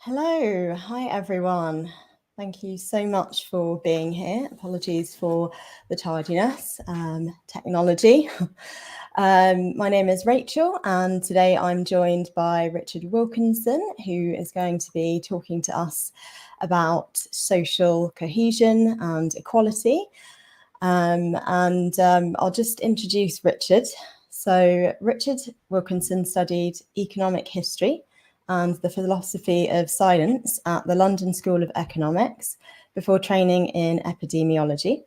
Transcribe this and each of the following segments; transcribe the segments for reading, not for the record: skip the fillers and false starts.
Hello, hi everyone. Thank you so much for being here. Apologies for the tardiness, technology. My name is Rachel, and today I'm joined by Richard Wilkinson, who is going to be talking to us about social cohesion and equality. I'll just introduce Richard. So Richard Wilkinson studied economic history and the philosophy of science at the London School of Economics before training in epidemiology.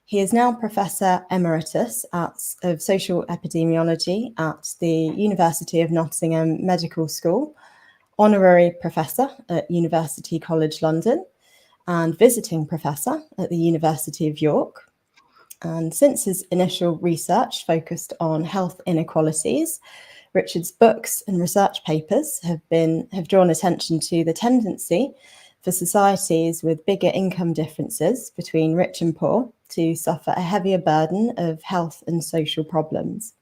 He is now Professor Emeritus of Social Epidemiology at the University of Nottingham Medical School, Honorary Professor at University College London, and Visiting Professor at the University of York. And since his initial research focused on health inequalities, Richard's books and research papers have drawn attention to the tendency for societies with bigger income differences between rich and poor to suffer a heavier burden of health and social problems.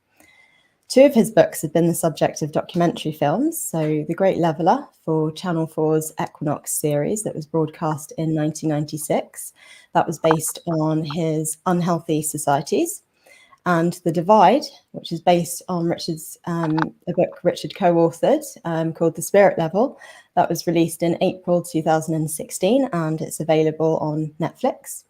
Two of his books have been the subject of documentary films, so The Great Leveller for Channel 4's Equinox series that was broadcast in 1996. That was based on his Unhealthy Societies. And The Divide, which is based on a book Richard co-authored called The Spirit Level, that was released in April 2016, and it's available on Netflix.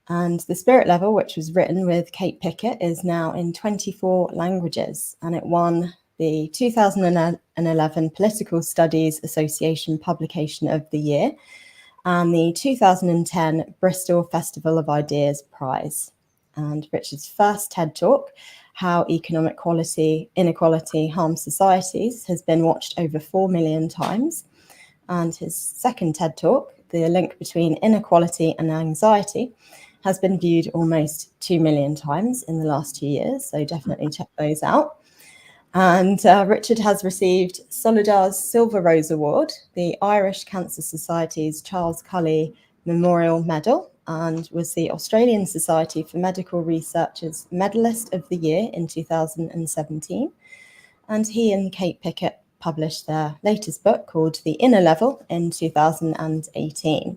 And The Spirit Level, which was written with Kate Pickett, is now in 24 languages, and it won the 2011 Political Studies Association Publication of the Year and the 2010 Bristol Festival of Ideas Prize. And Richard's first TED Talk, How Economic Inequality Harms Societies, has been watched over 4 million times. And his second TED Talk, The Link Between Inequality and Anxiety, has been viewed almost 2 million times in the last 2 years, so definitely check those out. And Richard has received Solidar's Silver Rose Award, the Irish Cancer Society's Charles Cully Memorial Medal, and was the Australian Society for Medical Research's Medalist of the Year in 2017. And he and Kate Pickett published their latest book called The Inner Level in 2018.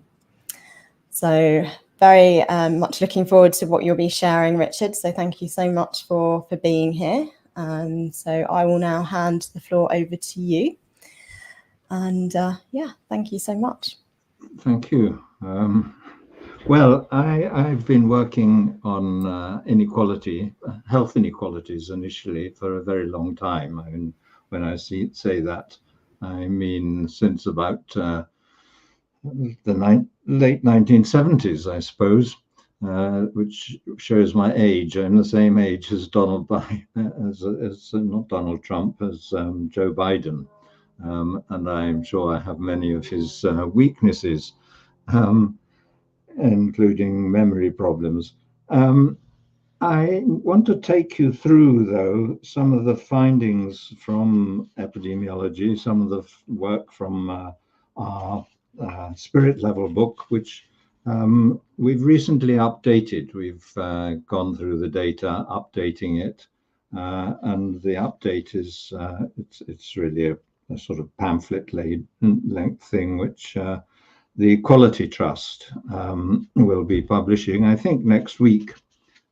So very much looking forward to what you'll be sharing, Richard. So thank you so much for being here. So I will now hand the floor over to you. And thank you so much. Thank you. Well, I've been working on inequality, health inequalities initially for a very long time. I mean, when I say that, I mean since about the late 1970s, I suppose, which shows my age. I'm the same age as not Donald Trump, as Joe Biden, and I'm sure I have many of his weaknesses. Including memory problems. I want to take you through, though, some of the findings from epidemiology, some of the work from our Spirit Level book, which we've recently updated. We've gone through the data, updating it, and the update is it's really a sort of pamphlet length thing, which the Equality Trust will be publishing, I think, next week.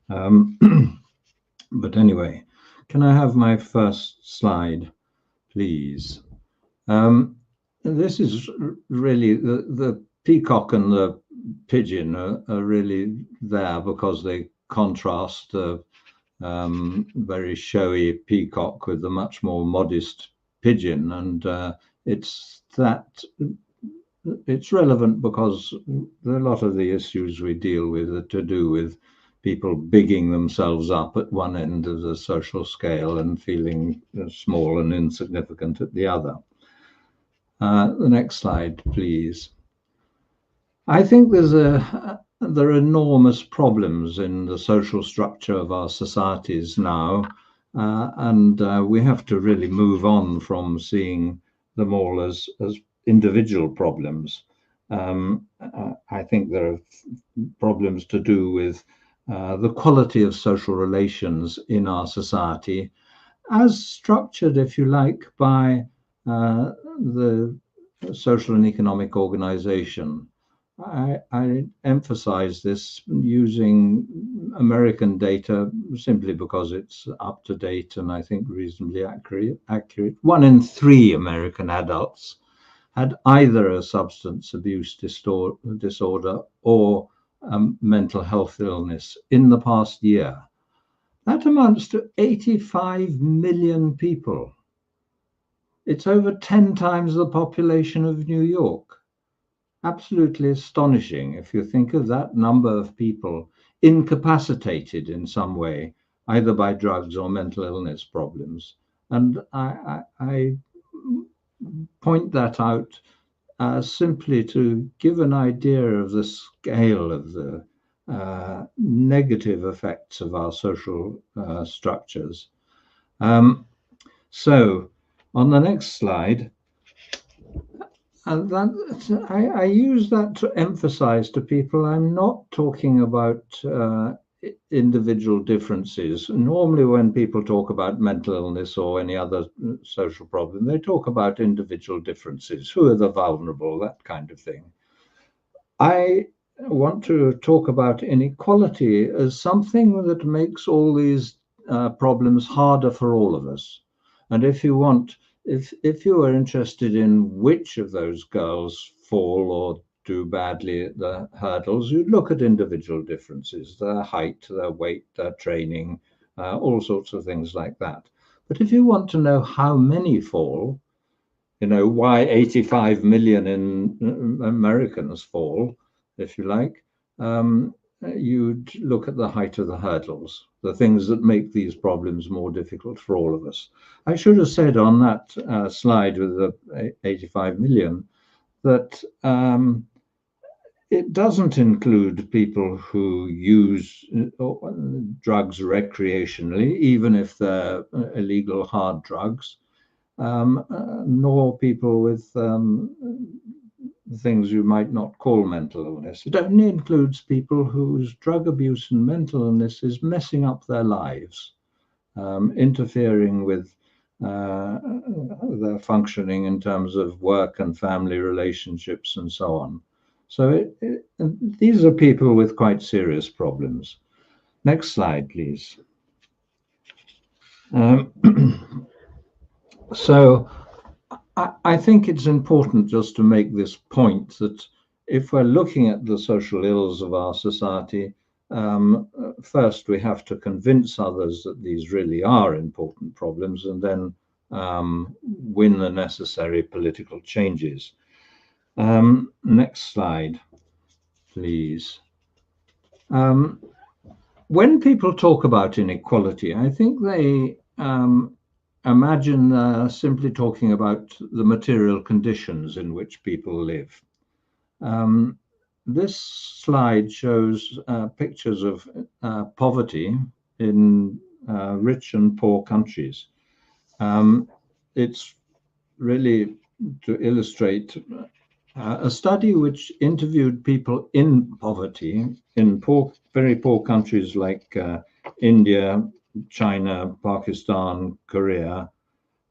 But anyway, can I have my first slide, please? This is really the peacock and the pigeon are really there because they contrast the very showy peacock with the much more modest pigeon, and it's relevant because a lot of the issues we deal with are to do with people bigging themselves up at one end of the social scale and feeling small and insignificant at the other. The next slide, please. I think there are enormous problems in the social structure of our societies now, and we have to really move on from seeing them all as individual problems. I think there are problems to do with the quality of social relations in our society, as structured, if you like, by the social and economic organization. I emphasize this using American data simply because it's up to date and I think reasonably accurate. 1 in 3 American adults had either a substance abuse disorder or mental health illness in the past year. That amounts to 85 million people. It's over 10 times the population of New York. Absolutely astonishing if you think of that number of people incapacitated in some way, either by drugs or mental illness problems. And I point that out simply to give an idea of the scale of the negative effects of our social structures. So on the next slide, I use that to emphasize to people I'm not talking about individual differences. Normally when people talk about mental illness or any other social problem, they talk about individual differences. Who are the vulnerable, that kind of thing. I want to talk about inequality as something that makes all these problems harder for all of us. And if you want, if you are interested in which of those girls fall or do badly at the hurdles, you look at individual differences, their height, their weight, their training, all sorts of things like that. But if you want to know how many fall, you know, why 85 million in Americans fall, if you like, you'd look at the height of the hurdles, the things that make these problems more difficult for all of us. I should have said on that slide with the 85 million that it doesn't include people who use drugs recreationally, even if they're illegal hard drugs, nor people with things you might not call mental illness. It only includes people whose drug abuse and mental illness is messing up their lives, interfering with their functioning in terms of work and family relationships and so on. So these are people with quite serious problems. Next slide, please. So I think it's important just to make this point that if we're looking at the social ills of our society, first we have to convince others that these really are important problems and then win the necessary political changes. Next slide, please. When people talk about inequality, I think they imagine simply talking about the material conditions in which people live. This slide shows pictures of poverty in rich and poor countries. It's really to illustrate a study which interviewed people in poverty in very poor countries like India, China, Pakistan, Korea,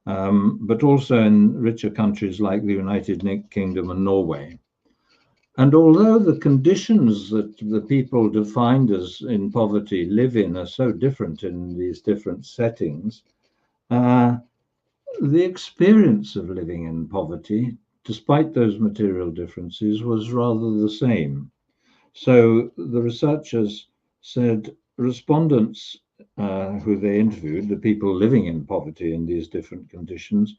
but also in richer countries like the United Kingdom and Norway. And although the conditions that the people defined as in poverty live in are so different in these different settings, the experience of living in poverty, despite those material differences, was rather the same. So the researchers said respondents who they interviewed, the people living in poverty in these different conditions,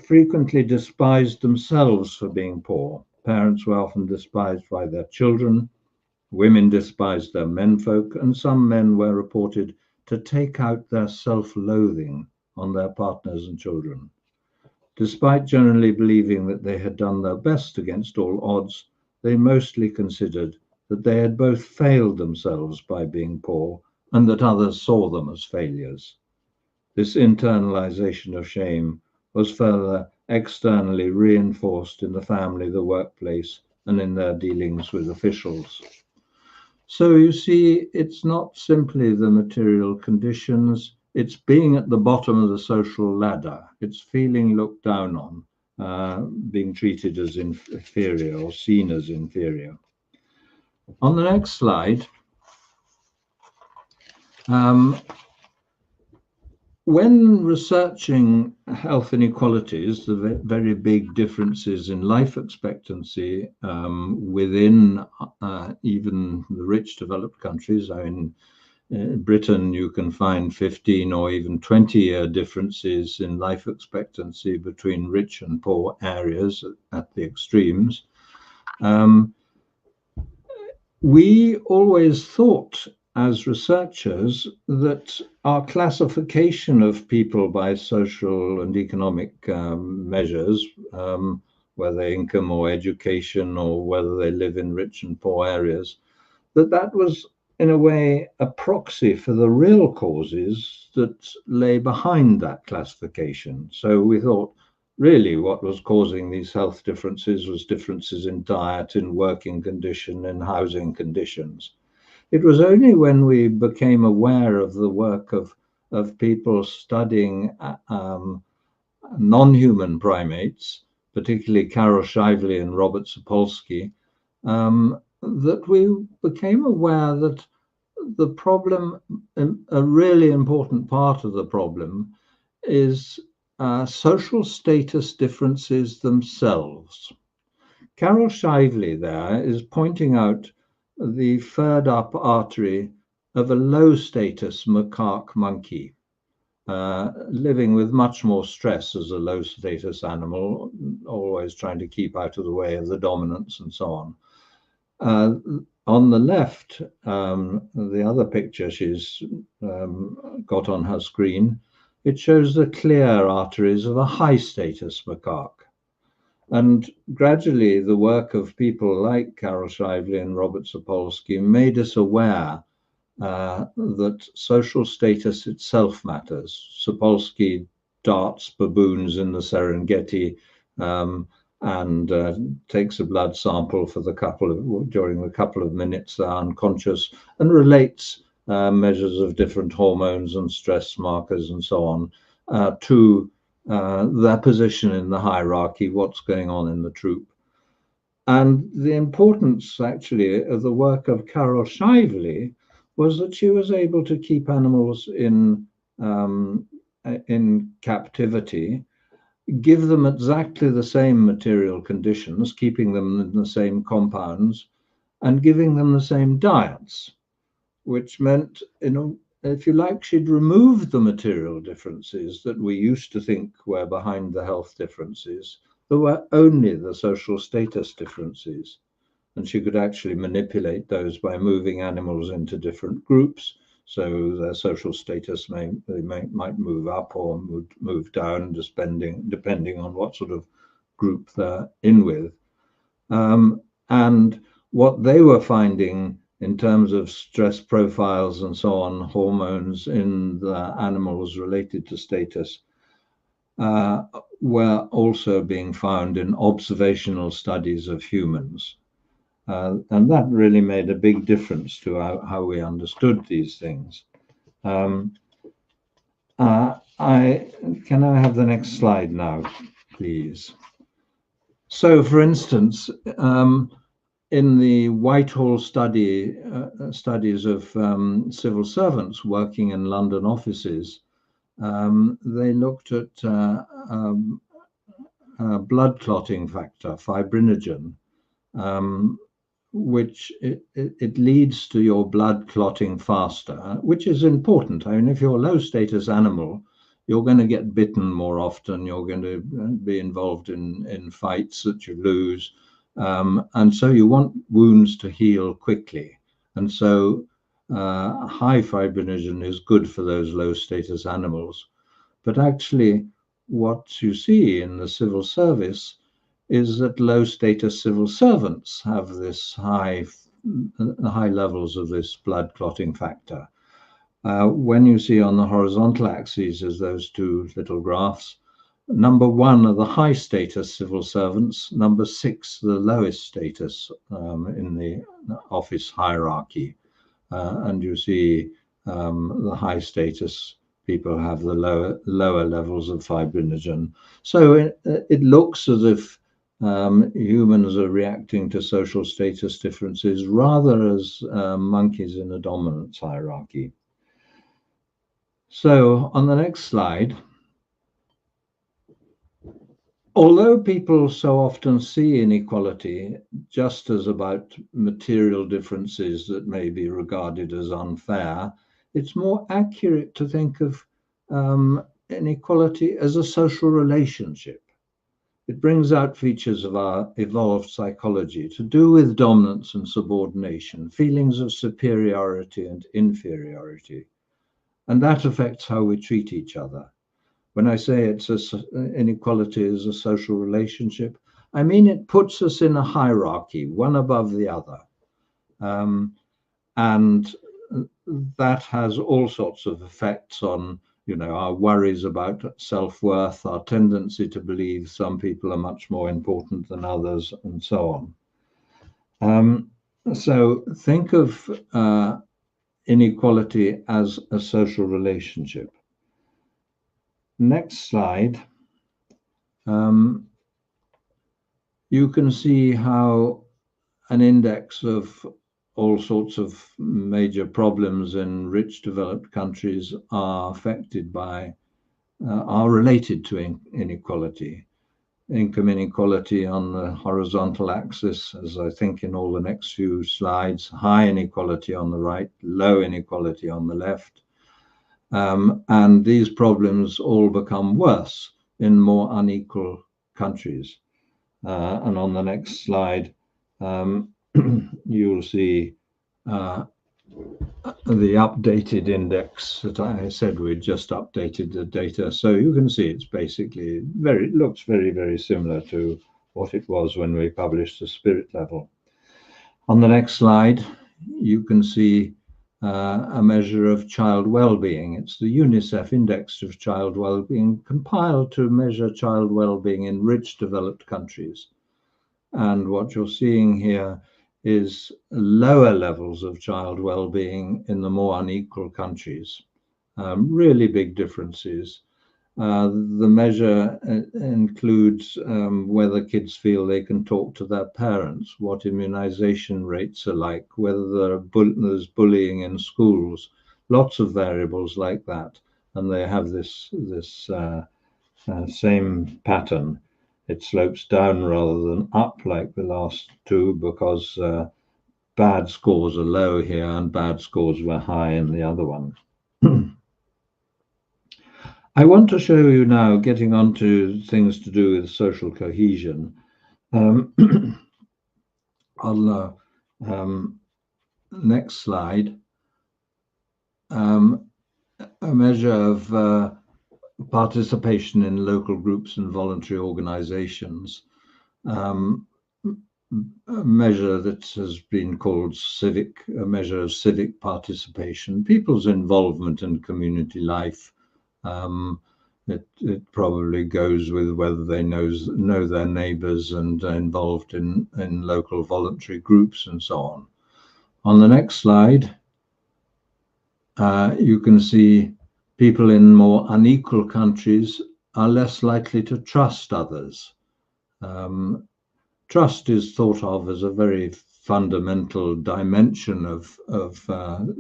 frequently despised themselves for being poor. Parents were often despised by their children, women despised their menfolk, and some men were reported to take out their self-loathing on their partners and children. Despite generally believing that they had done their best against all odds, they mostly considered that they had both failed themselves by being poor and that others saw them as failures. This internalization of shame was further externally reinforced in the family, the workplace, and in their dealings with officials. So you see, it's not simply the material conditions, it's being at the bottom of the social ladder, it's feeling looked down on, being treated as inferior or seen as inferior. On the next slide, when researching health inequalities, the very big differences in life expectancy within even the rich developed countries. I mean, in Britain, you can find 15 or even 20-year differences in life expectancy between rich and poor areas at the extremes. We always thought as researchers that our classification of people by social and economic measures, whether income or education or whether they live in rich and poor areas, that was in a way a proxy for the real causes that lay behind that classification. So we thought really what was causing these health differences was differences in diet, in working condition, in housing conditions. It was only when we became aware of the work of people studying non-human primates, particularly Karol Shively and Robert Sapolsky, that we became aware that the problem, a really important part of the problem, is social status differences themselves. Karol Shively there is pointing out the furred up artery of a low status macaque monkey, living with much more stress as a low status animal, always trying to keep out of the way of the dominants and so on. On the left, the other picture she's got on her screen, it shows the clear arteries of a high status macaque. And gradually, the work of people like Karol Shively and Robert Sapolsky made us aware that social status itself matters. Sapolsky darts baboons in the Serengeti and takes a blood sample for during the couple of minutes they're unconscious, and relates measures of different hormones and stress markers and so on to their position in the hierarchy, what's going on in the troop. And the importance actually of the work of Karol Shively was that she was able to keep animals in captivity, give them exactly the same material conditions, keeping them in the same compounds, and giving them the same diets, which meant, if you like, she'd removed the material differences that we used to think were behind the health differences. There were only the social status differences, and she could actually manipulate those by moving animals into different groups. So their social status might move up or move down, depending on what sort of group they're in with. And what they were finding in terms of stress profiles and so on, hormones in the animals related to status, were also being found in observational studies of humans. And that really made a big difference to how we understood these things. Can I have the next slide now, please? So, for instance, in the Whitehall studies of civil servants working in London offices, they looked at blood clotting factor, fibrinogen, which it leads to your blood clotting faster, which is important. I mean, if you're a low status animal, you're going to get bitten more often, you're going to be involved in fights that you lose, and so you want wounds to heal quickly. And so high fibrinogen is good for those low status animals. But actually, what you see in the civil service is that low status civil servants have this high levels of this blood clotting factor. When you see on the horizontal axes as those two little graphs, number 1 are the high status civil servants, number 6 the lowest status in the office hierarchy, and you see the high status people have the lower levels of fibrinogen. So it looks as if humans are reacting to social status differences rather as monkeys in a dominance hierarchy. So on the next slide, although people so often see inequality just as about material differences that may be regarded as unfair, it's more accurate to think of inequality as a social relationship. It brings out features of our evolved psychology to do with dominance and subordination, feelings of superiority and inferiority. And that affects how we treat each other. When I say inequality is a social relationship, I mean it puts us in a hierarchy, one above the other. And that has all sorts of effects on, our worries about self-worth, our tendency to believe some people are much more important than others, and so on. So think of inequality as a social relationship. Next slide. You can see how an index of all sorts of major problems in rich developed countries are affected by, are related to inequality. Income inequality on the horizontal axis, as I think in all the next few slides, high inequality on the right, low inequality on the left. And these problems all become worse in more unequal countries. And on the next slide, you'll see the updated index that I said we'd just updated the data. So you can see it's basically looks very, very similar to what it was when we published the spirit level. On the next slide, you can see a measure of child well-being. It's the UNICEF Index of Child Well-being, compiled to measure child well-being in rich developed countries. And what you're seeing here is lower levels of child well-being in the more unequal countries. Really big differences. The measure includes whether kids feel they can talk to their parents, what immunization rates are like, whether there's bullying in schools, lots of variables like that. And they have this same pattern. It slopes down rather than up like the last two, because bad scores are low here and bad scores were high in the other one. I want to show you now, getting on to things to do with social cohesion. On the next slide, a measure of participation in local groups and voluntary organizations, a measure that has been called a measure of civic participation, people's involvement in community life. It probably goes with whether they know their neighbors and are involved in local voluntary groups and so on. On the next slide, you can see people in more unequal countries are less likely to trust others. Trust is thought of as a very fundamental dimension of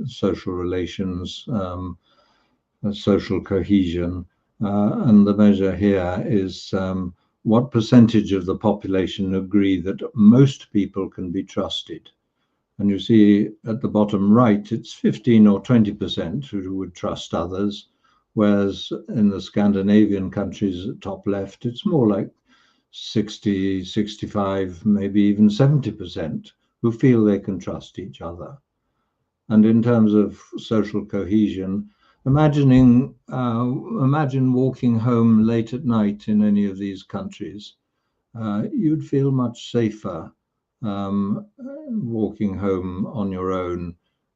social relations, social cohesion. And the measure here is what percentage of the population agree that most people can be trusted. And you see at the bottom right, it's 15 or 20% who would trust others, whereas in the Scandinavian countries at top left, it's more like 60, 65, maybe even 70% who feel they can trust each other. And in terms of social cohesion, imagine walking home late at night in any of these countries. You'd feel much safer walking home on your own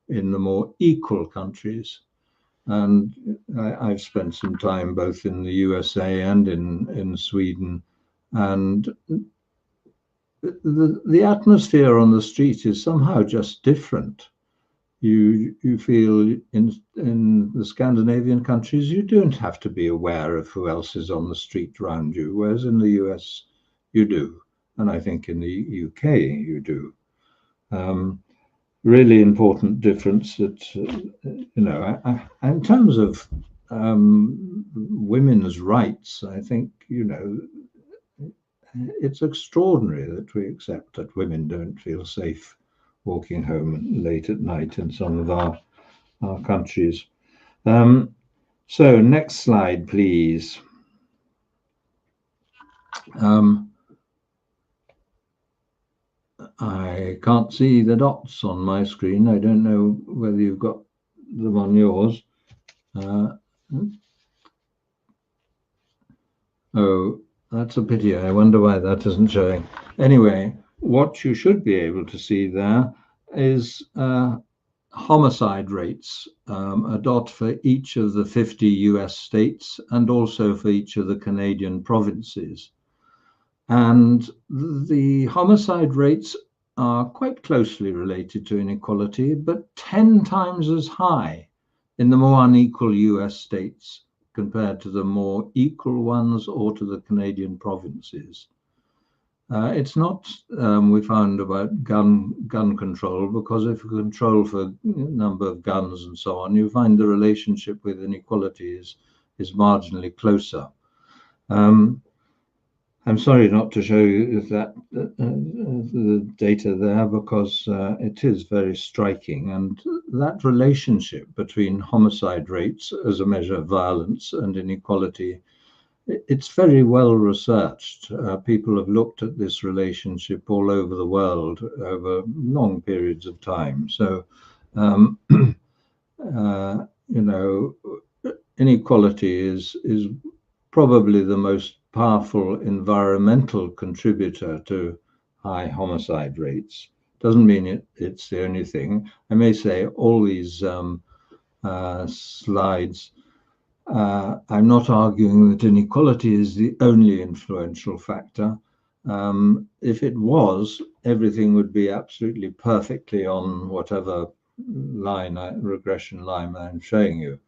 in the more equal countries. And I've spent some time both in the USA and in Sweden, and the atmosphere on the street is somehow just different. you feel in the Scandinavian countries, you don't have to be aware of who else is on the street around you, whereas in the US, you do. And I think in the UK, you do. Really important difference that, in terms of women's rights, I think, it's extraordinary that we accept that women don't feel safe walking home late at night in some of our countries. So next slide, please. I can't see the dots on my screen. I don't know whether you've got them on yours. Oh, that's a pity. I wonder why that isn't showing. Anyway, what you should be able to see there is homicide rates, a dot for each of the 50 US states and also for each of the Canadian provinces. And the homicide rates are quite closely related to inequality, but 10 times as high in the more unequal US states compared to the more equal ones or to the Canadian provinces. It's not, we found, about gun control, because if you control for number of guns and so on, you find the relationship with inequality is marginally closer. I'm sorry not to show you that the data there, because it is very striking, and that relationship between homicide rates as a measure of violence and inequality, it's very well researched. People have looked at this relationship all over the world over long periods of time. So, inequality is probably the most powerful environmental contributor to high homicide rates. Doesn't mean it's the only thing. I may say all these slides, I'm not arguing that inequality is the only influential factor. If it was, everything would be absolutely perfectly on whatever regression line I'm showing you.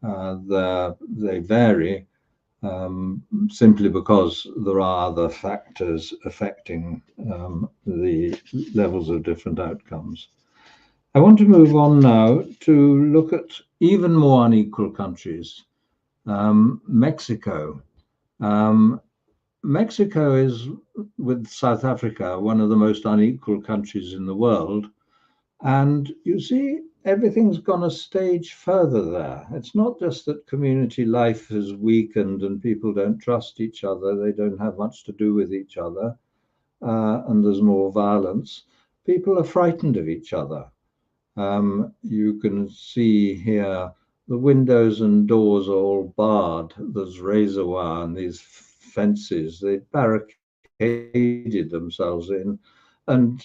They vary simply because there are other factors affecting the levels of different outcomes. I want to move on now to look at even more unequal countries. Mexico. Mexico is, with South Africa, one of the most unequal countries in the world. And you see, everything's gone a stage further there. It's not just that community life has weakened and people don't trust each other, they don't have much to do with each other, and there's more violence. People are frightened of each other. You can see here the windows and doors are all barred. There's razor wire and these fences. They barricaded themselves in. And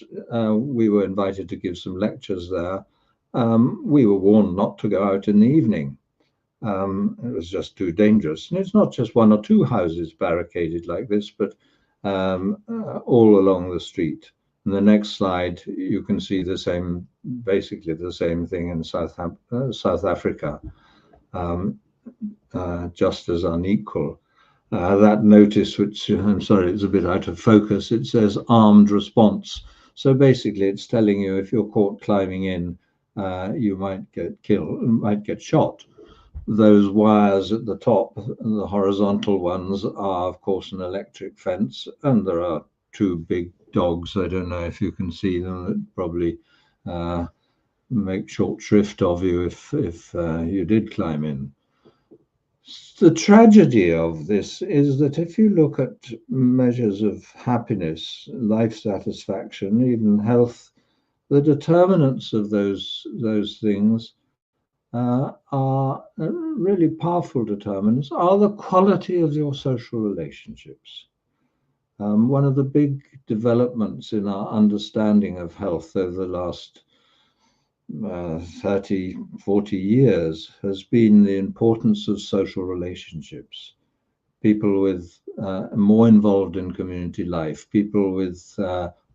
we were invited to give some lectures there. We were warned not to go out in the evening. It was just too dangerous. And it's not just one or two houses barricaded like this, but all along the street. In the next slide, you can see the same, basically the same thing in South Africa, just as unequal. That notice, which I'm sorry, it's a bit out of focus, it says armed response. So basically it's telling you if you're caught climbing in, you might get killed, might get shot. Those wires at the top, the horizontal ones, are of course an electric fence, and there are two big dogs. I don't know if you can see them, that probably make short shrift of you if you did climb in. The tragedy of this is that if you look at measures of happiness, life satisfaction, even health, the determinants of those things are really powerful determinants, are the quality of your social relationships. One of the big developments in our understanding of health over the last 30, 40 years has been the importance of social relationships. People with more involved in community life, people with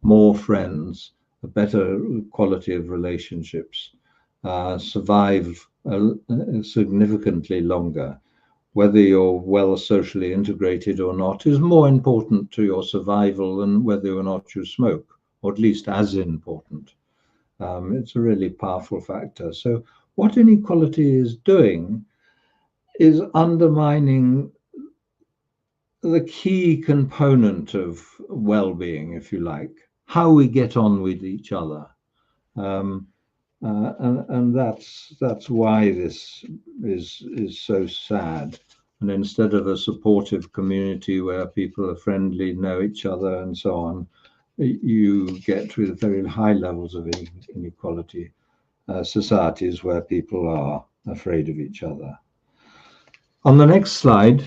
more friends, a better quality of relationships, survive significantly longer. Whether you're well socially integrated or not is more important to your survival than whether or not you smoke, or at least as important. It's a really powerful factor. So what inequality is doing is undermining the key component of well-being, if you like, how we get on with each other. And that's why this is so sad. And instead of a supportive community where people are friendly, know each other, and so on, you get with very high levels of inequality, societies where people are afraid of each other. On the next slide,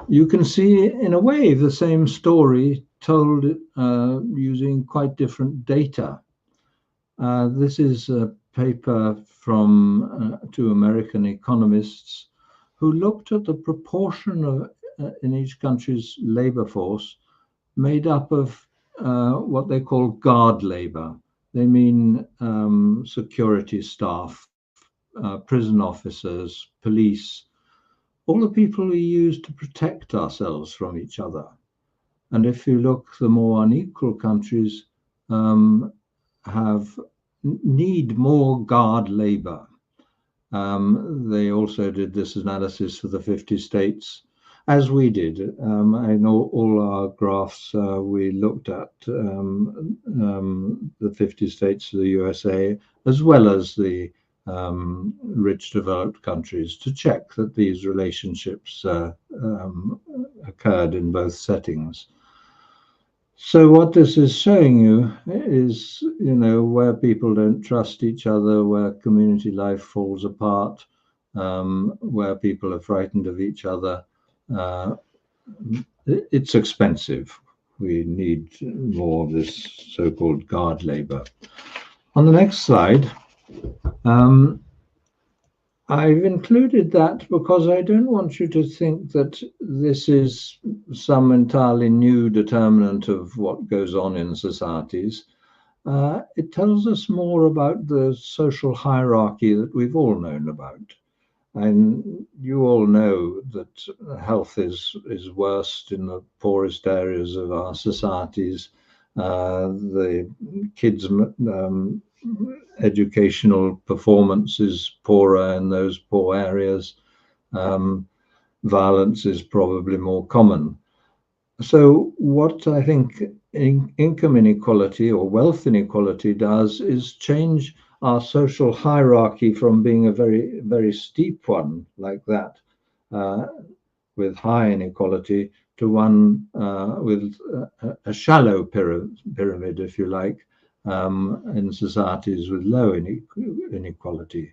you can see, in a way, the same story told using quite different data. This is a paper from two American economists who looked at the proportion of in each country's labor force made up of what they call guard labor. They mean security staff, prison officers, police, all the people we use to protect ourselves from each other. And if you look, the more unequal countries need more guard labor. They also did this analysis for the 50 states, as we did. In all our graphs, we looked at the 50 states of the USA, as well as the rich developed countries, to check that these relationships occurred in both settings. So what this is showing you is, where people don't trust each other, where community life falls apart, where people are frightened of each other, it's expensive. We need more of this so-called guard labor. On the next slide, I've included that because I don't want you to think that this is some entirely new determinant of what goes on in societies. It tells us more about the social hierarchy that we've all known about. And you all know that health is worst in the poorest areas of our societies. The kids' educational performance is poorer in those poor areas. Violence is probably more common. So what I think income inequality or wealth inequality does is change our social hierarchy from being a very, very steep one like that, with high inequality, to one with a shallow pyramid, if you like, in societies with low inequality.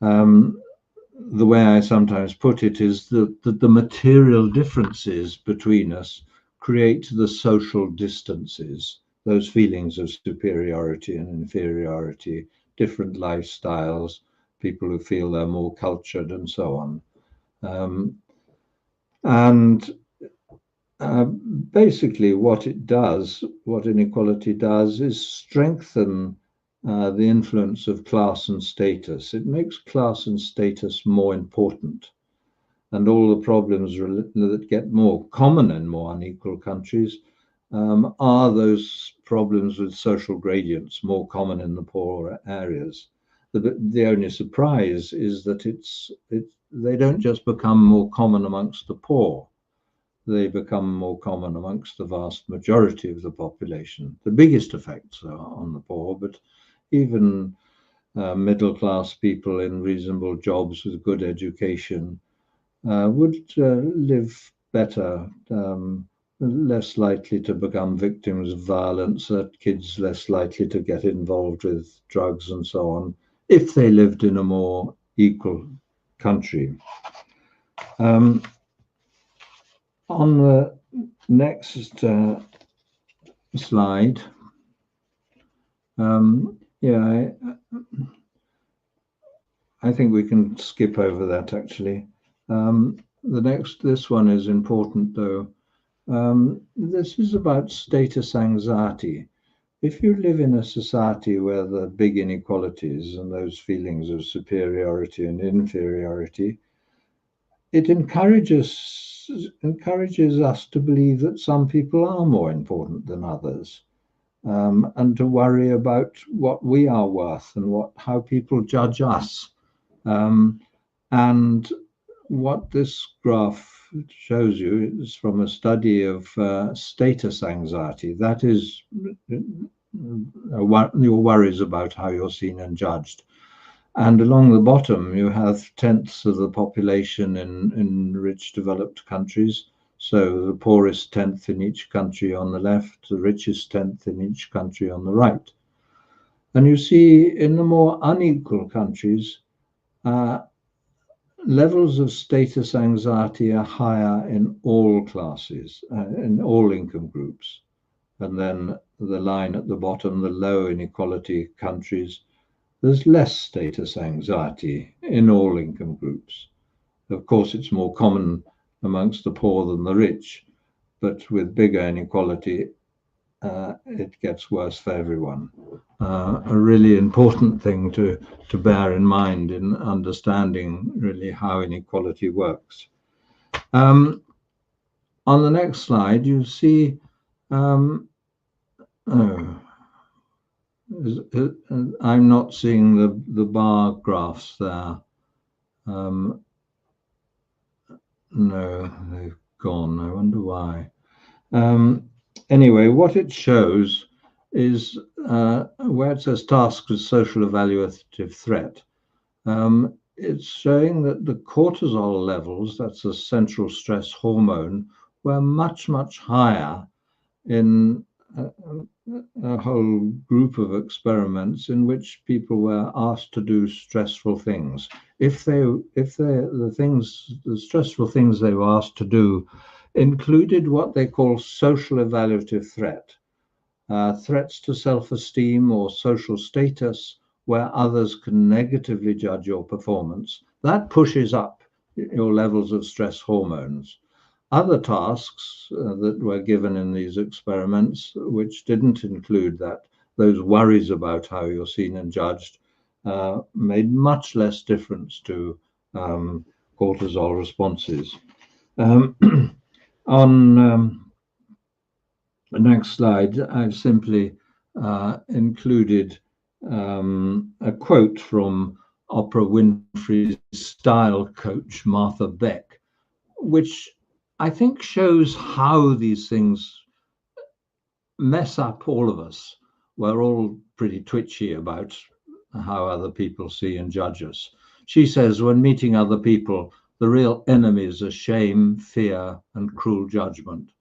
The way I sometimes put it is that the material differences between us create the social distances, those feelings of superiority and inferiority, different lifestyles, people who feel they're more cultured, and so on. Basically what inequality does is strengthen the influence of class and status. It makes class and status more important. And all the problems that get more common in more unequal countries are those problems with social gradients, more common in the poorer areas. The only surprise is that they don't just become more common amongst the poor. They become more common amongst the vast majority of the population. The biggest effects are on the poor, but even middle-class people in reasonable jobs with good education would live better, less likely to become victims of violence, kids less likely to get involved with drugs and so on, if they lived in a more equal country. On the next slide, I think we can skip over that actually. This one is important though. This is about status anxiety. if you live in a society where there are big inequalities and those feelings of superiority and inferiority, it encourages us to believe that some people are more important than others, and to worry about what we are worth and how people judge us. And what this graph shows you is from a study of status anxiety. That is your worries about how you're seen and judged. And along the bottom, you have tenths of the population in rich developed countries. So the poorest tenth in each country on the left, the richest tenth in each country on the right. And you see in the more unequal countries, levels of status anxiety are higher in all classes, in all income groups. And then the line at the bottom, the low inequality countries, there's less status anxiety in all income groups. Of course, it's more common amongst the poor than the rich, but with bigger inequality, it gets worse for everyone. A really important thing to bear in mind in understanding really how inequality works. On the next slide, you see I'm not seeing the bar graphs there. No, they've gone. I wonder why. Anyway, what it shows is where it says tasks with social evaluative threat. It's showing that the cortisol levels, that's a central stress hormone, were much, much higher in a whole group of experiments in which people were asked to do stressful things. If the stressful things they were asked to do included what they call social evaluative threat, threats to self-esteem or social status, where others can negatively judge your performance, that pushes up your levels of stress hormones. Other tasks that were given in these experiments, which didn't include those worries about how you're seen and judged, made much less difference to cortisol responses. On the next slide, I've simply included a quote from Oprah Winfrey's style coach, Martha Beck, which I think shows how these things mess up all of us. We're all pretty twitchy about how other people see and judge us. She says, when meeting other people, the real enemies are shame, fear, and cruel judgment.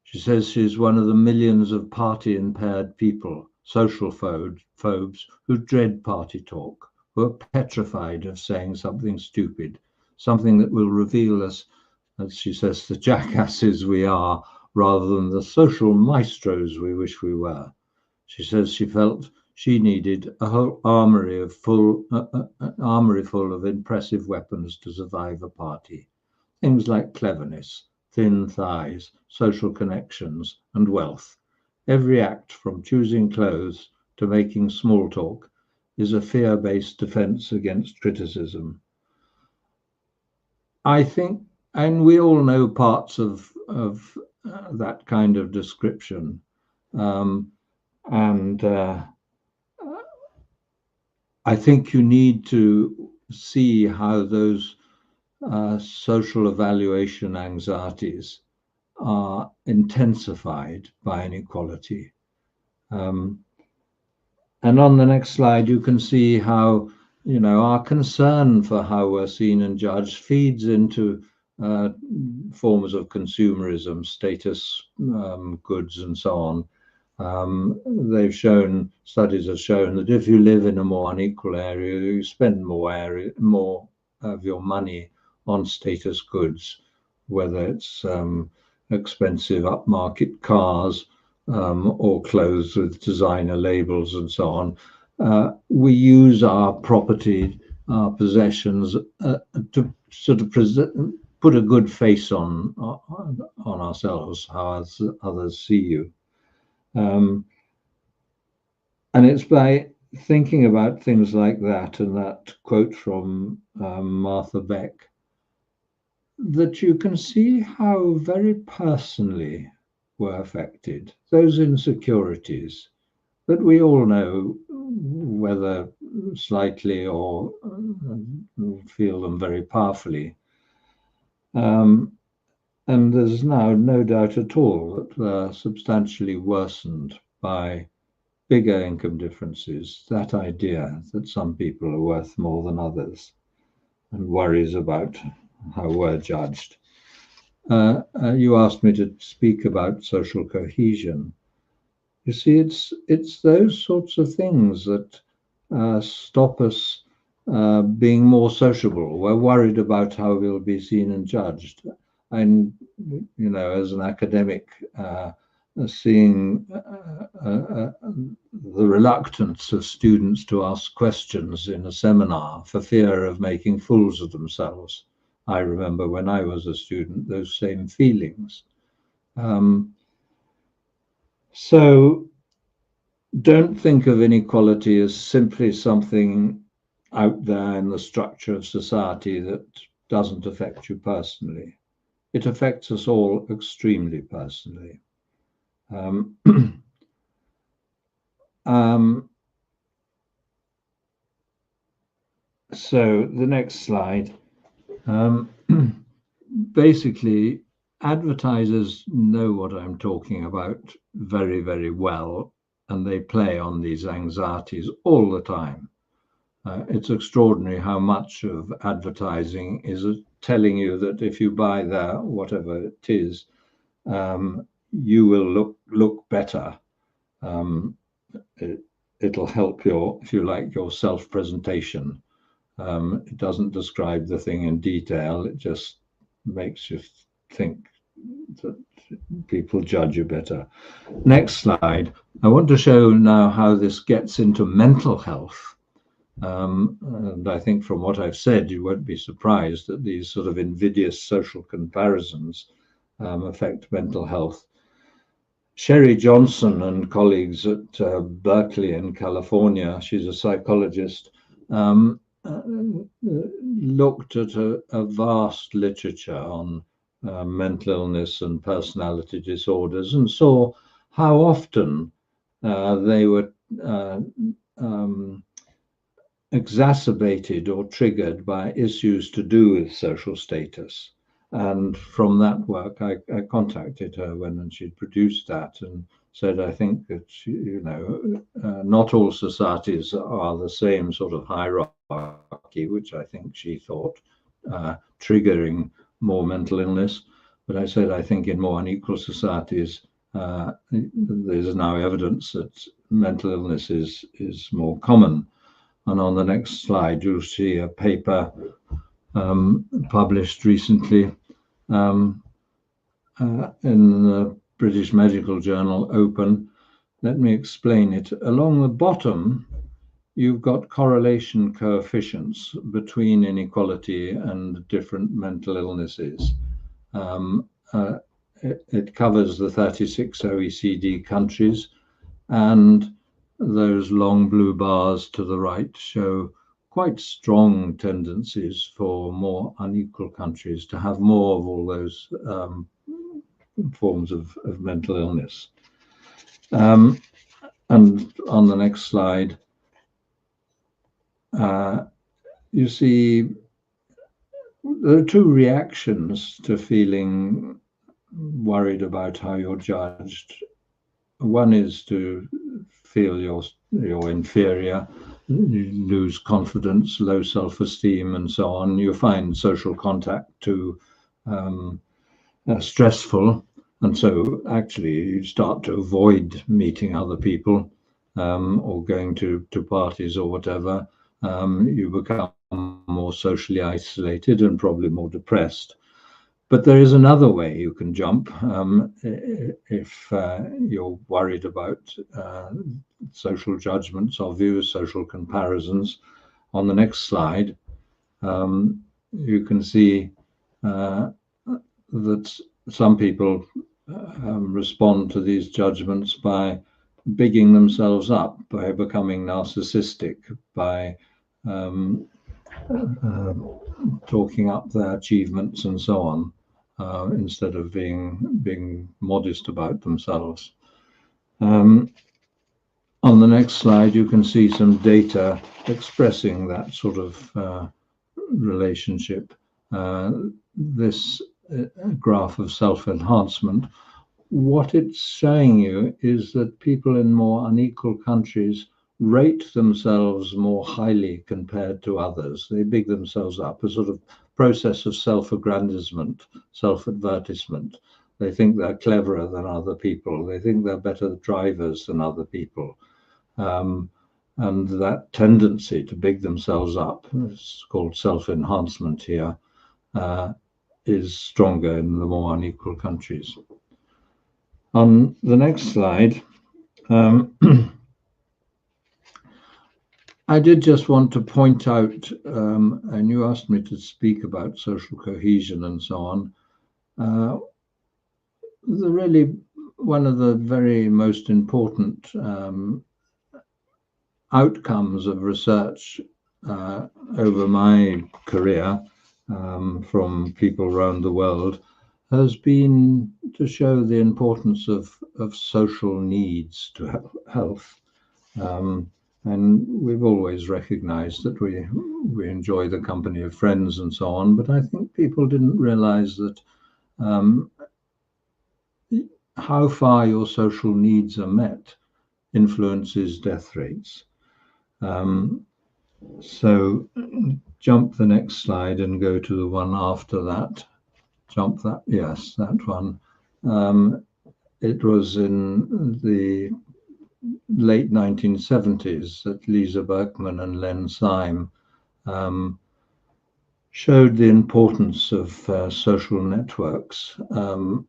She says she's one of the millions of party-impaired people, social phobes, who dread party talk, who are petrified of saying something stupid, something that will reveal us, as she says, the jackasses we are, rather than the social maestros we wish we were. She says she felt she needed a whole armory full of impressive weapons to survive a party. Things like cleverness, thin thighs, social connections, and wealth. Every act, from choosing clothes to making small talk, is a fear-based defense against criticism. I think, and we all know parts of that kind of description. I think you need to see how those social evaluation anxieties are intensified by inequality. And on the next slide, you can see how, our concern for how we're seen and judged feeds into forms of consumerism, status goods, and so on. Studies have shown that if you live in a more unequal area, you spend more of your money on status goods, whether it's expensive upmarket cars or clothes with designer labels and so on. We use our property, our possessions to sort of put a good face on ourselves, how others see you. And it's by thinking about things like that, and that quote from Martha Beck, that you can see how very personally we're affected. Those insecurities that we all know, whether slightly or feel them very powerfully. And there's now no doubt at all that they're substantially worsened by bigger income differences, that idea that some people are worth more than others, and worries about how we're judged. You asked me to speak about social cohesion. You see, it's those sorts of things that stop us being more sociable. We're worried about how we'll be seen and judged. And, you know, as an academic, seeing the reluctance of students to ask questions in a seminar for fear of making fools of themselves. I remember when I was a student, those same feelings. So don't think of inequality as simply something out there in the structure of society that doesn't affect you personally. It affects us all extremely personally. So the next slide. Basically, advertisers know what I'm talking about very, very well, and they play on these anxieties all the time. It's extraordinary how much of advertising is telling you that if you buy that, whatever it is, you will look better. It'll help your, if you like, your self-presentation. It doesn't describe the thing in detail. It just makes you think that people judge you better. Next slide. I want to show now how this gets into mental health. And I think from what I've said, you won't be surprised that these sort of invidious social comparisons affect mental health. Sherry Johnson and colleagues at Berkeley in California, she's a psychologist, looked at a vast literature on mental illness and personality disorders and saw how often they were exacerbated or triggered by issues to do with social status. And from that work, I contacted her when she'd produced that and said, I think that, you know, not all societies are the same sort of hierarchy, which I think she thought triggering more mental illness. But I said, I think in more unequal societies, there's now evidence that mental illness is more common. And on the next slide, you'll see a paper published recently in the British Medical Journal, Open. Let me explain it. Along the bottom, you've got correlation coefficients between inequality and different mental illnesses. It covers the 36 OECD countries, and those long blue bars to the right show quite strong tendencies for more unequal countries to have more of all those forms of mental illness. And on the next slide, you see there are two reactions to feeling worried about how you're judged. One is to feel you're inferior, you lose confidence, low self-esteem, and so on. You find social contact too stressful, and so actually you start to avoid meeting other people or going to parties or whatever. You become more socially isolated and probably more depressed. But there is another way you can jump if you're worried about social judgments of you, social comparisons. On the next slide, you can see that some people respond to these judgments by bigging themselves up by becoming narcissistic, by talking up their achievements and so on, instead of being modest about themselves. On the next slide, you can see some data expressing that sort of relationship. This graph of self-enhancement, what it's showing you is that people in more unequal countries rate themselves more highly compared to others. They big themselves up, a sort of process of self-aggrandizement, self-advertisement. They think they're cleverer than other people. They think they're better drivers than other people. And that tendency to big themselves up, it's called self-enhancement here, is stronger in the more unequal countries. On the next slide, I did just want to point out, and you asked me to speak about social cohesion and so on. Really, one of the very most important outcomes of research over my career from people around the world has been to show the importance of social needs to health. And we've always recognized that we enjoy the company of friends and so on, but I think people didn't realize that how far your social needs are met influences death rates. So jump the next slide and go to the one after that. Jump that, yes, that one. It was in the late 1970s that Lisa Berkman and Len Syme showed the importance of social networks and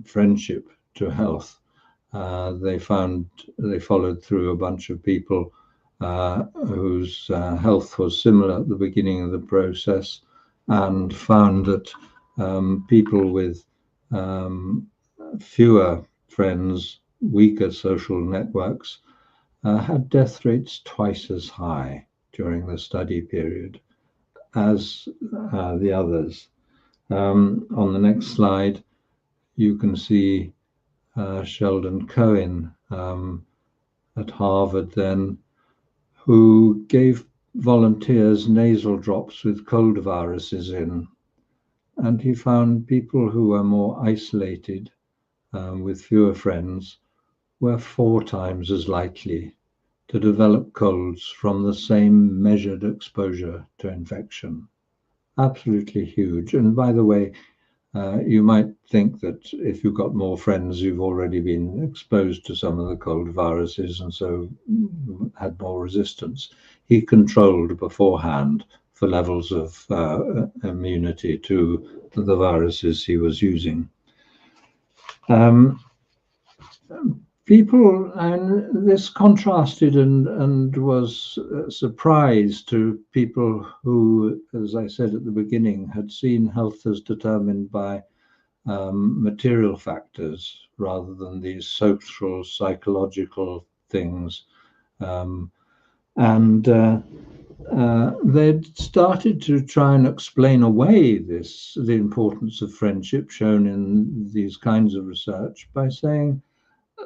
friendship to health. They followed through a bunch of people whose health was similar at the beginning of the process, and found that people with fewer friends, weaker social networks, had death rates twice as high during the study period as the others. On the next slide, you can see Sheldon Cohen at Harvard then, who gave volunteers nasal drops with cold viruses in. And he found people who were more isolated with fewer friends were 4 times as likely to develop colds from the same measured exposure to infection. Absolutely huge. And by the way, you might think that if you've got more friends, you've already been exposed to some of the cold viruses and so had more resistance. He controlled beforehand for levels of immunity to the viruses he was using. People, and this contrasted and was a surprise to people who, as I said at the beginning, had seen health as determined by material factors rather than these social, psychological things. They'd started to try and explain away the importance of friendship shown in these kinds of research by saying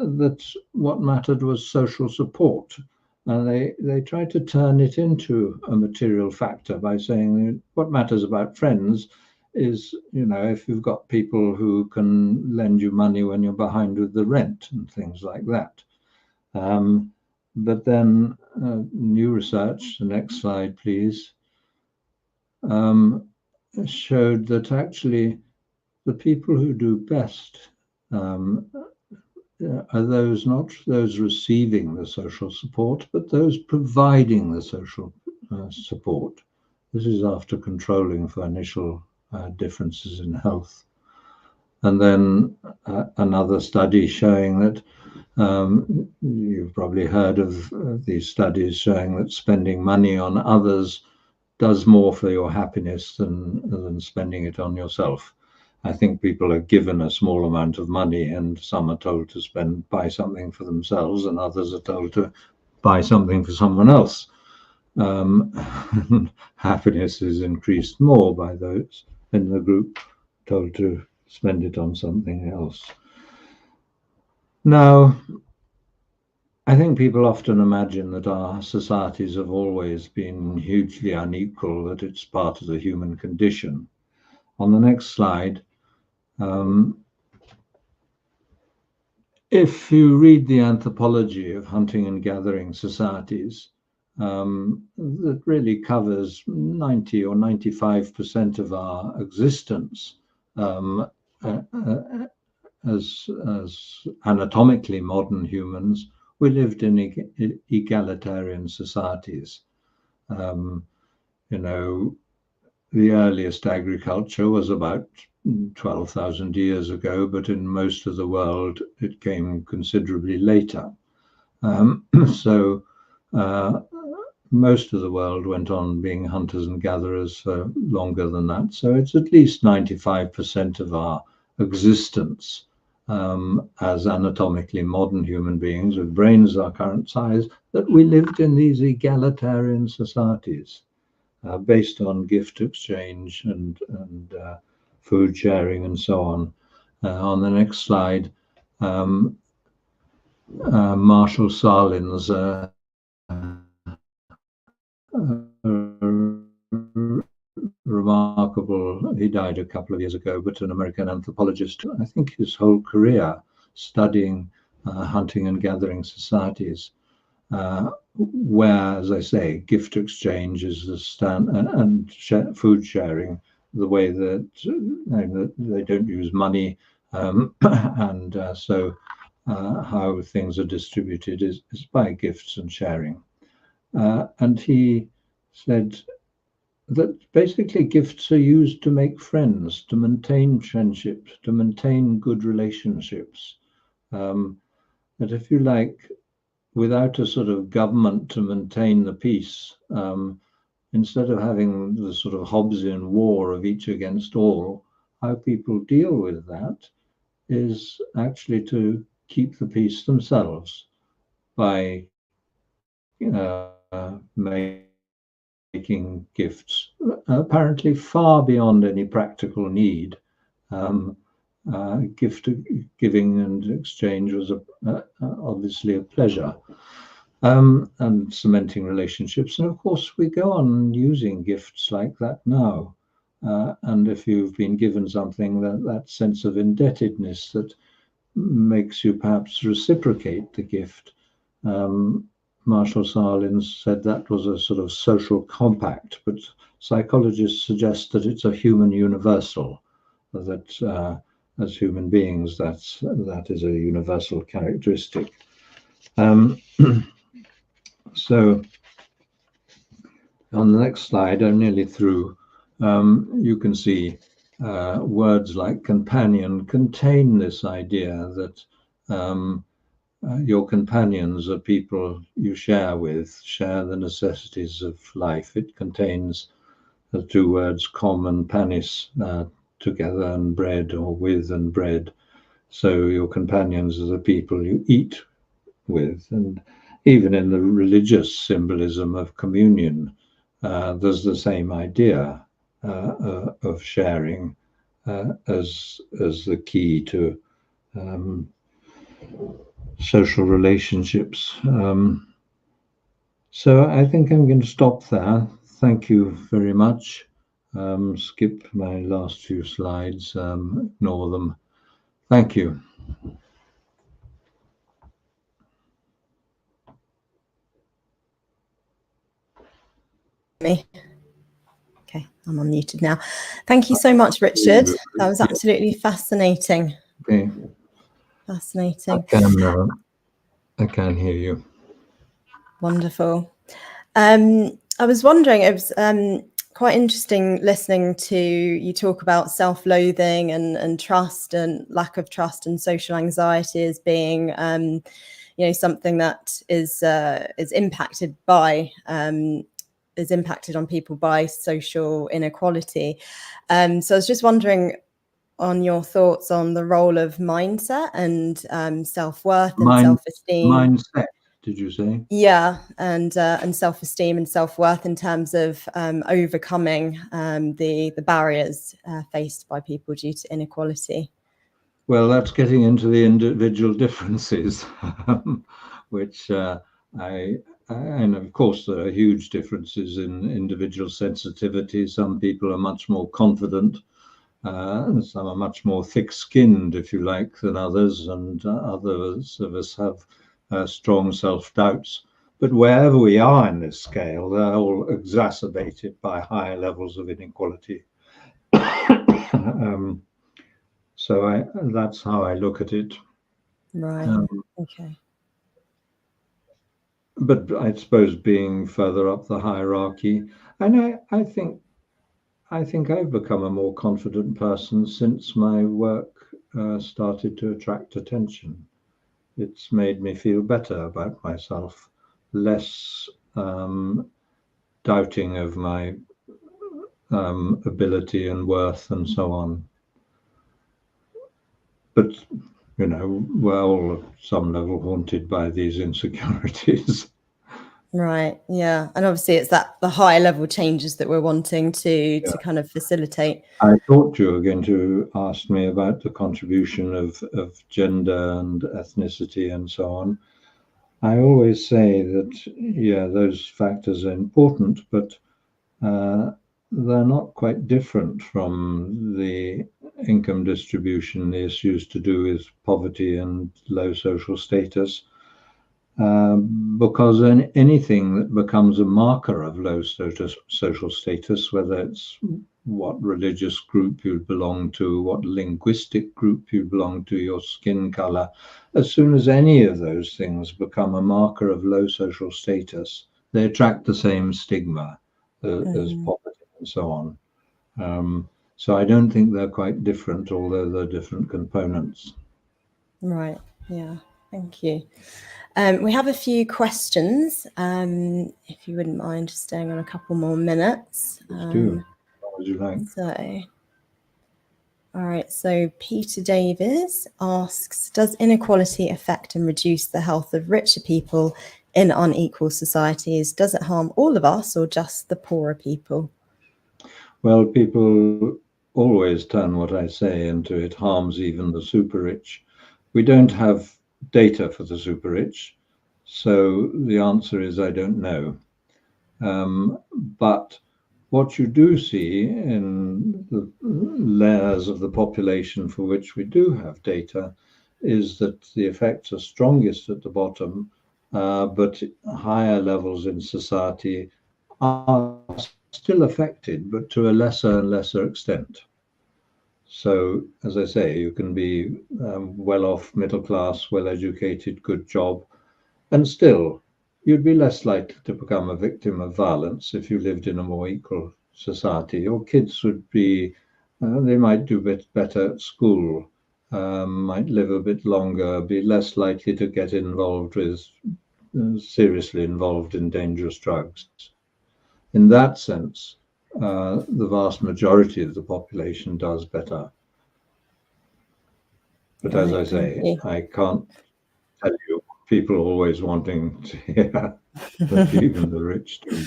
that what mattered was social support. And they tried to turn it into a material factor by saying what matters about friends is, if you've got people who can lend you money when you're behind with the rent and things like that. But then new research, the next slide, please, showed that actually the people who do best are those, not those receiving the social support, but those providing the social support. This is after controlling for initial differences in health. And then another study showing that you've probably heard of these studies showing that spending money on others does more for your happiness than spending it on yourself. I think people are given a small amount of money, and some are told to buy something for themselves, and others are told to buy something for someone else. Happiness is increased more by those in the group told to spend it on something else. Now, I think people often imagine that our societies have always been hugely unequal, that it's part of the human condition. On the next slide, if you read the anthropology of hunting and gathering societies, that really covers 90 or 95% of our existence as anatomically modern humans. We lived in egalitarian societies. You know, the earliest agriculture was about 12,000 years ago, but in most of the world it came considerably later. So most of the world went on being hunters and gatherers for longer than that. So it's at least 95% of our existence as anatomically modern human beings with brains our current size, that we lived in these egalitarian societies based on gift exchange and food sharing and so on. On the next slide, Marshall Sahlins, remarkable, he died a couple of years ago, but an American anthropologist, I think his whole career studying hunting and gathering societies, where, as I say, gift exchange is the and food sharing, the way that they don't use money, and so how things are distributed is by gifts and sharing. And he said that basically gifts are used to make friends, to maintain friendships, to maintain good relationships. That if you like, without a sort of government to maintain the peace, instead of having the sort of Hobbesian war of each against all, how people deal with that is actually to keep the peace themselves by making gifts, apparently far beyond any practical need. Gift giving and exchange was obviously a pleasure, and cementing relationships. And of course, we go on using gifts like that now. And if you've been given something, that sense of indebtedness that makes you perhaps reciprocate the gift. Marshall Sahlins said that was a sort of social compact, but psychologists suggest that it's a human universal, that as human beings, that is a universal characteristic. So on the next slide, I'm nearly through, you can see words like companion contain this idea that your companions are people you share with, share the necessities of life. It contains the two words com and panis, together, and bread, or with and bread. So your companions are the people you eat with. And even in the religious symbolism of communion, there's the same idea of sharing as the key to social relationships. So I think I'm going to stop there. Thank you very much. Skip my last few slides, ignore them. Thank you. Me. Okay, I'm unmuted now. Thank you so much, Richard. That was absolutely fascinating. Okay. Fascinating. I can hear you. Wonderful. I was wondering, it was quite interesting listening to you talk about self-loathing and trust and lack of trust and social anxiety as being, you know, something that is impacted by is impacted on people by social inequality. So I was just wondering, on your thoughts on the role of mindset and self-worth and self-esteem. Mindset, did you say? Yeah, and self-esteem and self-worth in terms of overcoming the barriers faced by people due to inequality. Well, that's getting into the individual differences, which and of course there are huge differences in individual sensitivity. Some people are much more confident, and some are much more thick-skinned, if you like, than others, and others of us have strong self-doubts. But wherever we are in this scale, they're all exacerbated by higher levels of inequality. So that's how I look at it. Right. Okay. But I suppose being further up the hierarchy, and I think I've become a more confident person since my work started to attract attention. It's made me feel better about myself, less doubting of my ability and worth and so on. But, you know, we're all at some level haunted by these insecurities. Right. Yeah. And obviously it's the higher level changes that we're wanting to kind of facilitate. I thought you were going to ask me about the contribution of gender and ethnicity and so on. I always say that, yeah, those factors are important, but they're not quite different from the income distribution, the issues to do with poverty and low social status, because anything that becomes a marker of low social status, whether it's what religious group you belong to, what linguistic group you belong to, your skin color, as soon as any of those things become a marker of low social status, they attract the same stigma as poverty and so on. So I don't think they're quite different, although they're different components. Right. Yeah. Thank you. We have a few questions. If you wouldn't mind staying on a couple more minutes. Let's do. What would you like? All right. So Peter Davies asks, does inequality affect and reduce the health of richer people in unequal societies? Does it harm all of us or just the poorer people? Well, people always turn what I say into it harms even the super rich. We don't have data for the super rich, so the answer is I don't know. But what you do see in the layers of the population for which we do have data is that the effects are strongest at the bottom, but higher levels in society are still affected, but to a lesser and lesser extent. So, as I say, you can be well-off, middle class, well-educated, good job, and still you'd be less likely to become a victim of violence if you lived in a more equal society. Your kids would be, they might do a bit better at school, might live a bit longer, be less likely to get involved with, seriously involved in dangerous drugs. In that sense, the vast majority of the population does better. But as I say, I can't tell you people always wanting to hear that even the rich do.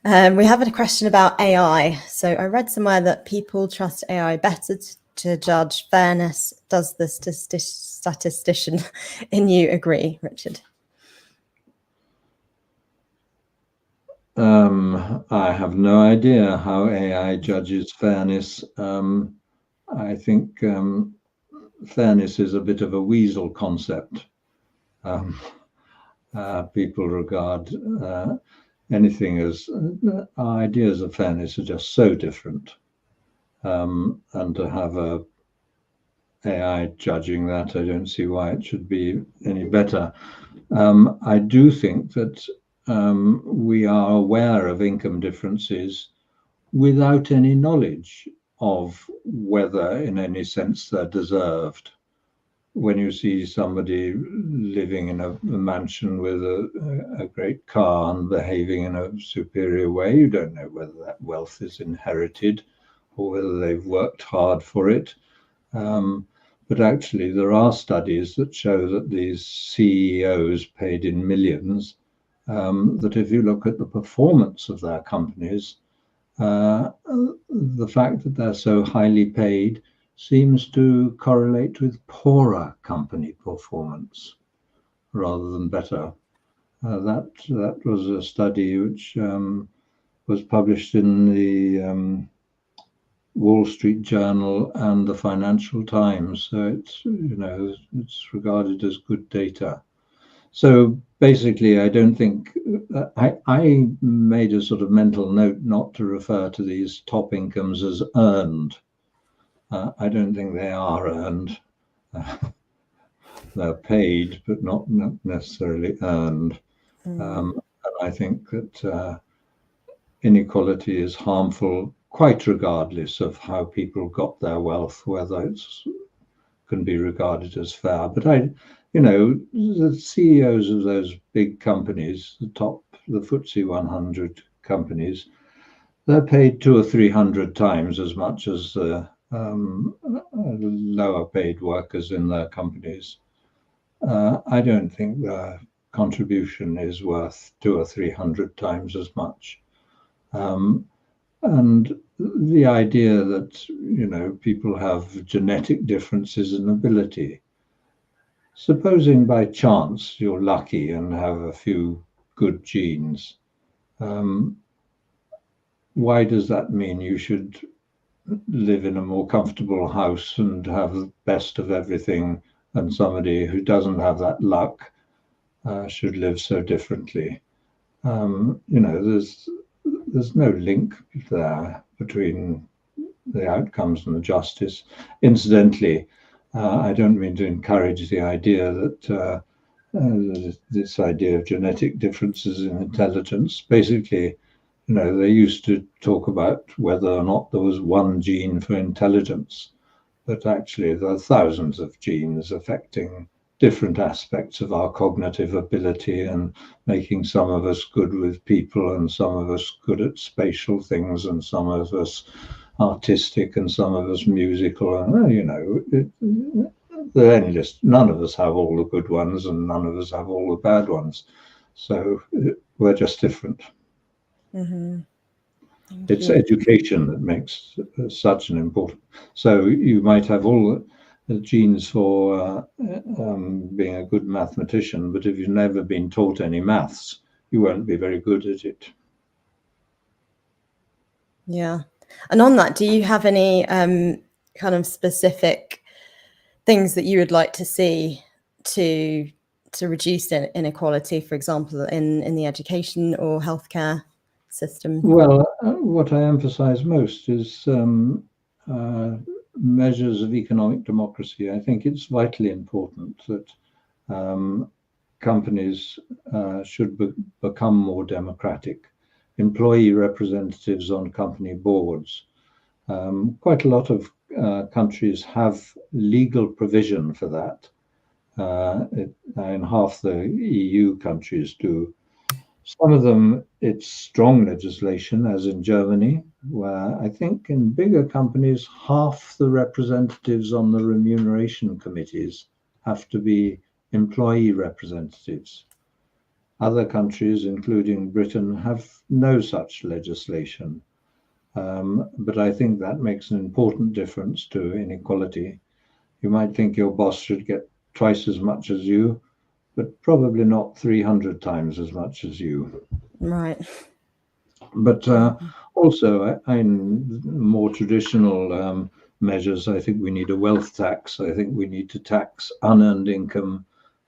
We have a question about AI. So I read somewhere that people trust AI better to judge fairness. Does the statistician in you agree, Richard? I have no idea how AI judges fairness. I think fairness is a bit of a weasel concept. People regard anything as our ideas of fairness are just so different. And to have a AI judging that, I don't see why it should be any better. I do think that we are aware of income differences without any knowledge of whether in any sense they're deserved. When you see somebody living in a mansion with a great car and behaving in a superior way, you don't know whether that wealth is inherited or whether they've worked hard for it. But actually, there are studies that show that these CEOs paid in millions, that if you look at the performance of their companies, the fact that they're so highly paid seems to correlate with poorer company performance rather than better. That was a study which was published in the Wall Street Journal and the Financial Times. So it's regarded as good data. So basically, I don't think I made a sort of mental note not to refer to these top incomes as earned. I don't think they are earned. They're paid, but not necessarily earned. And I think that inequality is harmful quite regardless of how people got their wealth, whether it can be regarded as fair. But the CEOs of those big companies, the FTSE 100 companies, they're paid 200 or 300 times as much as the lower paid workers in their companies. I don't think their contribution is worth 200 or 300 times as much. And the idea that, people have genetic differences in ability. Supposing by chance you're lucky and have a few good genes, why does that mean you should live in a more comfortable house and have the best of everything, and somebody who doesn't have that luck should live so differently? There's no link there between the outcomes and the justice. Incidentally, I don't mean to encourage the idea that this idea of genetic differences in intelligence. Basically, they used to talk about whether or not there was one gene for intelligence, but actually there are thousands of genes affecting different aspects of our cognitive ability and making some of us good with people and some of us good at spatial things and some of us artistic and some of us musical. And they're endless. None of us have all the good ones and none of us have all the bad ones. So we're just different. It's education that makes such an important. So you might have all the genes for being a good mathematician, but if you've never been taught any maths, you won't be very good at it. Yeah. And on that, do you have any kind of specific things that you would like to see to reduce inequality, for example, in the education or healthcare system? Well, what I emphasize most is measures of economic democracy. I think it's vitally important that companies should become more democratic. Employee representatives on company boards. Quite a lot of countries have legal provision for that. And half the EU countries do. Some of them, it's strong legislation, as in Germany, where I think in bigger companies, half the representatives on the remuneration committees have to be employee representatives. Other countries, including Britain, have no such legislation. But I think that makes an important difference to inequality. You might think your boss should get twice as much as you, but probably not 300 times as much as you. Right. But also, in more traditional measures, I think we need a wealth tax. I think we need to tax unearned income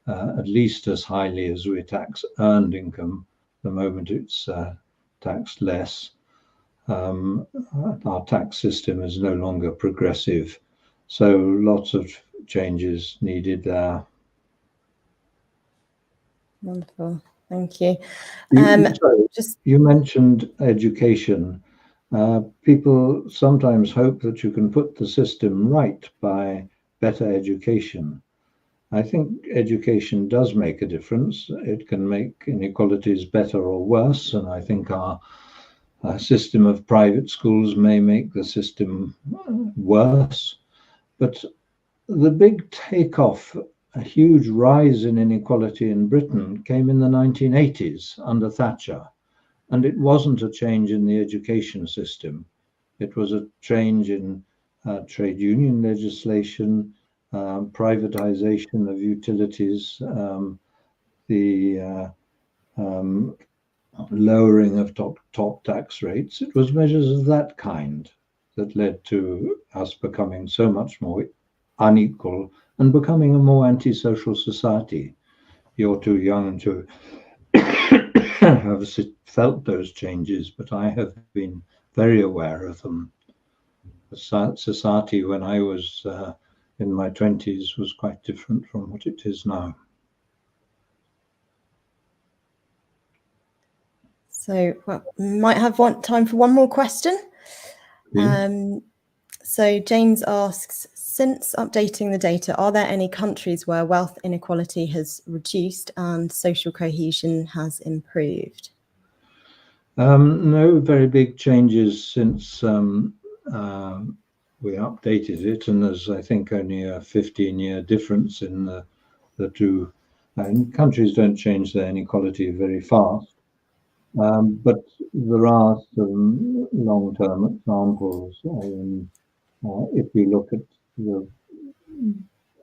at least as highly as we tax earned income. At the moment it's taxed less. Our tax system is no longer progressive. So lots of changes needed there. Wonderful, thank you. You mentioned education. People sometimes hope that you can put the system right by better education. I think education does make a difference. It can make inequalities better or worse, and I think our A system of private schools may make the system worse, but the big takeoff, a huge rise in inequality in Britain, came in the 1980s under Thatcher. And it wasn't a change in the education system. It was a change in trade union legislation, privatization of utilities, the lowering of top tax rates. It was measures of that kind that led to us becoming so much more unequal and becoming a more antisocial society. You're too young to have felt those changes, but I have been very aware of them. The society when I was in my 20s was quite different from what it is now. So we might have time for one more question. So James asks, since updating the data, are there any countries where wealth inequality has reduced and social cohesion has improved? No very big changes since we updated it, and there's, I think, only a 15-year difference in the two. And countries don't change their inequality very fast, but there are some long-term examples. If you look at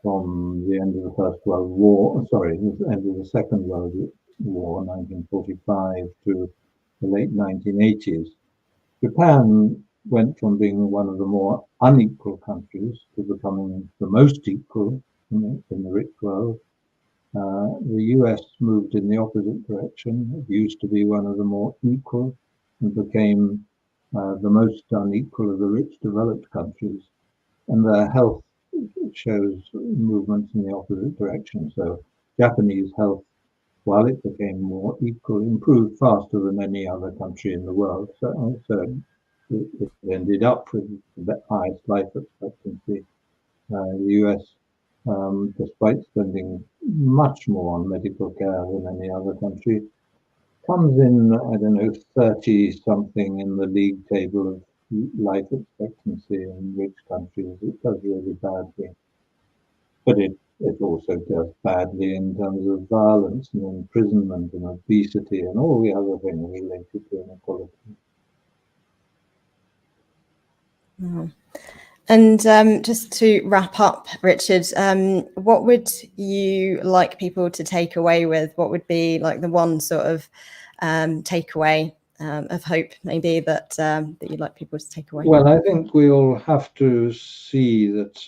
from the end of the First World War, the end of the Second World War, 1945, to the late 1980s, Japan went from being one of the more unequal countries to becoming the most equal in the rich world. The US moved in the opposite direction. It used to be one of the more equal and became the most unequal of the rich developed countries. And their health shows movements in the opposite direction. So Japanese health, while it became more equal, improved faster than any other country in the world. So it ended up with the highest life expectancy. The US, despite spending much more on medical care than any other country, comes in, 30 something in the league table of life expectancy in rich countries. It does really badly. But it also does badly in terms of violence and imprisonment and obesity and all the other things related to inequality. And just to wrap up, Richard, what would you like people to take away with? What would be like the one sort of takeaway of hope, maybe, that you'd like people to take away? Well, I think we all have to see that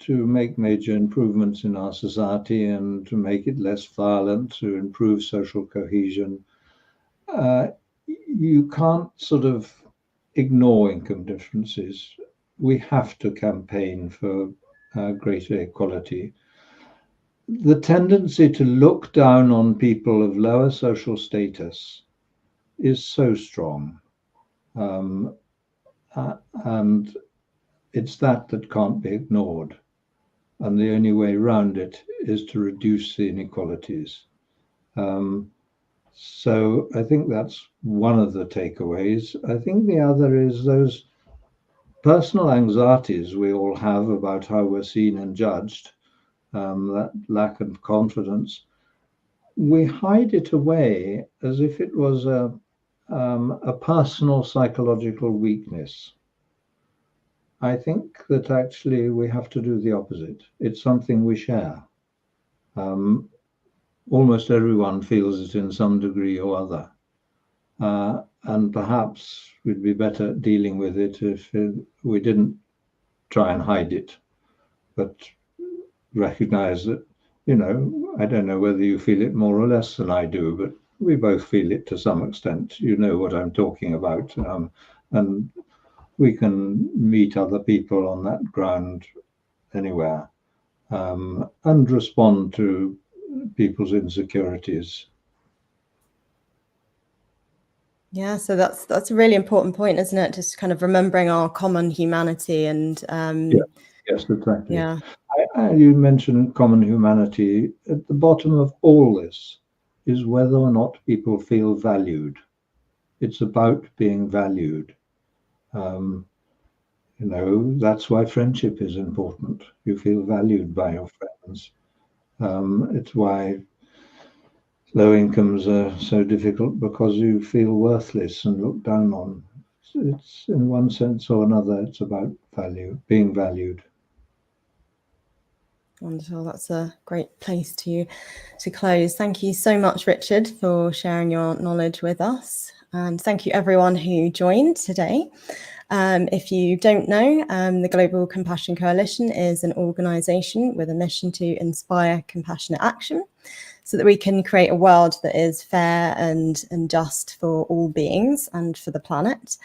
to make major improvements in our society and to make it less violent, to improve social cohesion, you can't sort of ignore income differences. We have to campaign for greater equality. The tendency to look down on people of lower social status is so strong. And it's that can't be ignored. And the only way around it is to reduce the inequalities. So I think that's one of the takeaways. I think the other is those personal anxieties we all have about how we're seen and judged, that lack of confidence. We hide it away as if it was a personal psychological weakness. I think that actually we have to do the opposite. It's something we share. Almost everyone feels it in some degree or other. And perhaps we'd be better dealing with it if we didn't try and hide it, but recognize that, I don't know whether you feel it more or less than I do, but we both feel it to some extent. You know what I'm talking about. And we can meet other people on that ground anywhere, and respond to people's insecurities. Yeah, so that's a really important point, isn't it? Just kind of remembering our common humanity and yes, exactly. Yeah. You mentioned common humanity. At the bottom of all this is whether or not people feel valued. It's about being valued. You know, that's why friendship is important. You feel valued by your friends. It's why low incomes are so difficult, because you feel worthless and looked down on. It's in one sense or another, it's about being valued. Wonderful. That's a great place to close. Thank you so much, Richard, for sharing your knowledge with us. And thank you everyone who joined today. If you don't know, the Global Compassion Coalition is an organisation with a mission to inspire compassionate action so that we can create a world that is fair and just for all beings and for the planet.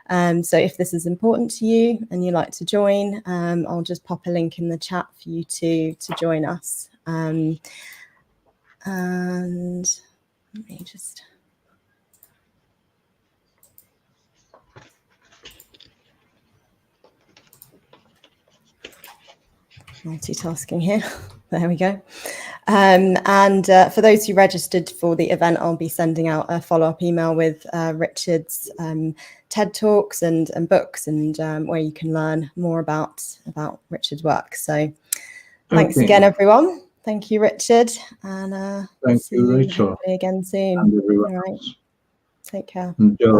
So if this is important to you and you'd like to join, I'll just pop a link in the chat for you to join us. And let me just... multitasking here. There we go. And for those who registered for the event, I'll be sending out a follow-up email with Richard's TED Talks and books, and where you can learn more about Richard's work. So thanks again, everyone. Thank you, Richard. And thank you, Rachel. Hopefully again soon. And everyone All right. else. Take care. Enjoy.